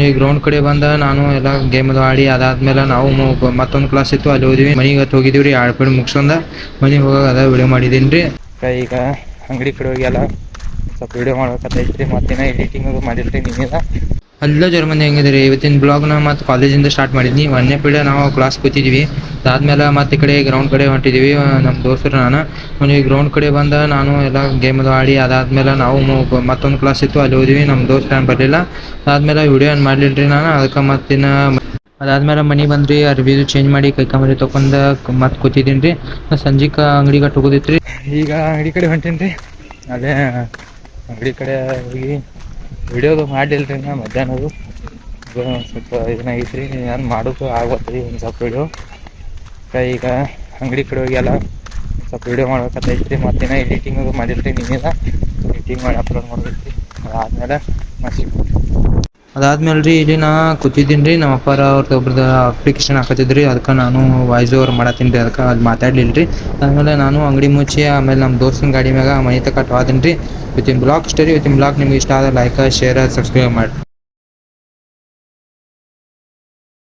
ಈ ಗ್ರೌಂಡ್ ಕಡೆ ಬಂದ ನಾನು ಎಲ್ಲ ಗೇಮ್ ಅದು ಆಡಿ ಅದಾದ್ಮೇಲೆ ನಾವು ಮತ್ತೊಂದು ಕ್ಲಾಸ್ ಇತ್ತು ಅಲ್ಲಿ ಹೋದ್ವಿ ಮನೆಗೆ ಹೋಗಿದೀವಿ ರೀ ಆಡ್ಬಿಟ್ಟು ಮುಗಿಸ್ಕೊಂಡ ಮನೆಗೆ ಹೋಗಾಗ ಅದ ವಿಡಿಯೋ ಮಾಡಿದೀನಿ ರೀ. ಈಗ ಅಂಗಡಿ ಕಡೆ ಹೋಗಿ ಎಲ್ಲ ಸ್ವಲ್ಪ ವಿಡಿಯೋ ಮಾಡ್ಬೇಕಂತೈತ್ರಿ ಮತ್ತಿನ ಎಡಿಟಿಂಗ್ ಮಾಡಿಲ್ರಿ ನಿನ್ನೆಲ್ಲ ಅಲ್ಲ ಜರ ಮಂದಿ ಹೆಂಗಿದ್ರಿ ಇವತ್ತಿನ ಬ್ಲಾಗ್ನ ಮತ್ತು ಕಾಲೇಜಿಂದ ಸ್ಟಾರ್ಟ್ ಮಾಡಿದ್ನಿ. ಒಂದನೇ ಪೀರಿಯಡ್ ನಾವು ಕ್ಲಾಸ್ ಕೂತಿದ್ವಿ. ಅದಾದ್ಮೇಲೆ ಮತ್ತೆ ಈ ಕಡೆ ಗ್ರೌಂಡ್ ಕಡೆ ಹೊಂಟಿದ್ವಿ ನಮ್ಮ ದೋಸ್ತರು ನಾನು ಈ ಗ್ರೌಂಡ್ ಕಡೆ ಬಂದ ನಾನು ಎಲ್ಲ ಗೇಮ್ ಅದು ಆಡಿ ಅದಾದ್ಮೇಲೆ ನಾವು ಮತ್ತೊಂದು ಕ್ಲಾಸ್ ಇತ್ತು ಅಲ್ಲಿ ಹೋದ್ವಿ. ನಮ್ಮ ದೋಸ್ತ ಬರಲಿಲ್ಲ. ಅದಾದ್ಮೇಲೆ ವಿಡಿಯೋ ಏನು ಮಾಡಲಿಲ್ಲ ನಾನು ಅದಕ್ಕೆ ಮತ್ತಿನ ಅದಾದ್ಮೇಲೆ ಮನೆಗೆ ಬಂದ್ರಿ ಅರ್ಬಿ ಚೇಂಜ್ ಮಾಡಿ ಕೈ ಕಾಲು ತೊಗೊಂಡು ಮತ್ತೆ ಕೂತಿದ್ದೀನಿ ರೀ. ಸಂಜೆಗೆ ಅಂಗಡಿ ಕಡೆ ಹೋಗೋದಿತ್ತು ರೀ. ಈಗ ಅಂಗಡಿ ಕಡೆ ಹೊಂಟೀನಿ ರೀ. ಅದೇ ಅಂಗಡಿ ಕಡೆ ಹೋಗಿ ವಿಡಿಯೋದು ಮಾಡಲಿಲ್ಲ ರೀ ನಾ ಮಧ್ಯಾಹ್ನದು ಸ್ವಲ್ಪ ಇದನ್ನಾಗೈತೆ ರೀ ನಾನು ಮಾಡೋದು ಆಗೋತ್ರಿ ಒಂದು ಸ್ವಲ್ಪ ವಿಡಿಯೋ. ಈಗ ಅಂಗಡಿ ಕಡೆ ಹೋಗಿ ಎಲ್ಲ ಸ್ವಲ್ಪ ವಿಡಿಯೋ ಮಾಡ್ಬೇಕಂತೈತ್ರಿ ಮತ್ತಿನ ಎಡಿಟಿಂಗ್ ಅದು ಮಾಡಿಲ್ರಿ ನಿನ್ನೆಲ್ಲ ಎಡಿಟಿಂಗ್ ಮಾಡಿ ಅಪ್ಲೋಡ್ ಮಾಡ್ಬೇಕು ರೀ. ಅದಾದ್ಮೇಲೆ ಅದಾದ್ಮೇಲೆ ರೀ ಇಲ್ಲಿ ನಾ ಕೂತಿದ್ದೀನಿ ರೀ. ನಮ್ಮ ಅಪ್ಪಾರ ಅವ್ರದ್ದು ಒಬ್ರದ್ದು ಅಪ್ಲಿಕೇಶನ್ ಹಾಕತ್ತಿದ್ರಿ ಅದಕ್ಕೆ ನಾನು ವಾಯ್ಸ್ ಓವರ್ ಮಾಡತ್ತೀನಿ ರೀ. ಅದಕ್ಕೆ ಅದು ಮಾತಾಡಲಿಲ್ಲ ರೀ. ಆಮೇಲೆ ನಾನು ಅಂಗಡಿ ಮುಚ್ಚಿ ಆಮೇಲೆ ನಮ್ಮ ದೋಸ್ತನ ಗಾಡಿ ಮ್ಯಾಗ ಮನೆ ತನಕ ಹೋದೀನಿ ರೀ. ವಿತಿನ್ ಬ್ಲಾಗ್ ಇಷ್ಟ ರೀ. ವಿತಿನ್ ಬ್ಲಾಗ್ ನಿಮ್ಗೆ ಇಷ್ಟ ಆದ ಲೈಕ್ ಶೇರ್ ಸಬ್ಸ್ಕ್ರೈಬ್ ಮಾಡಿ.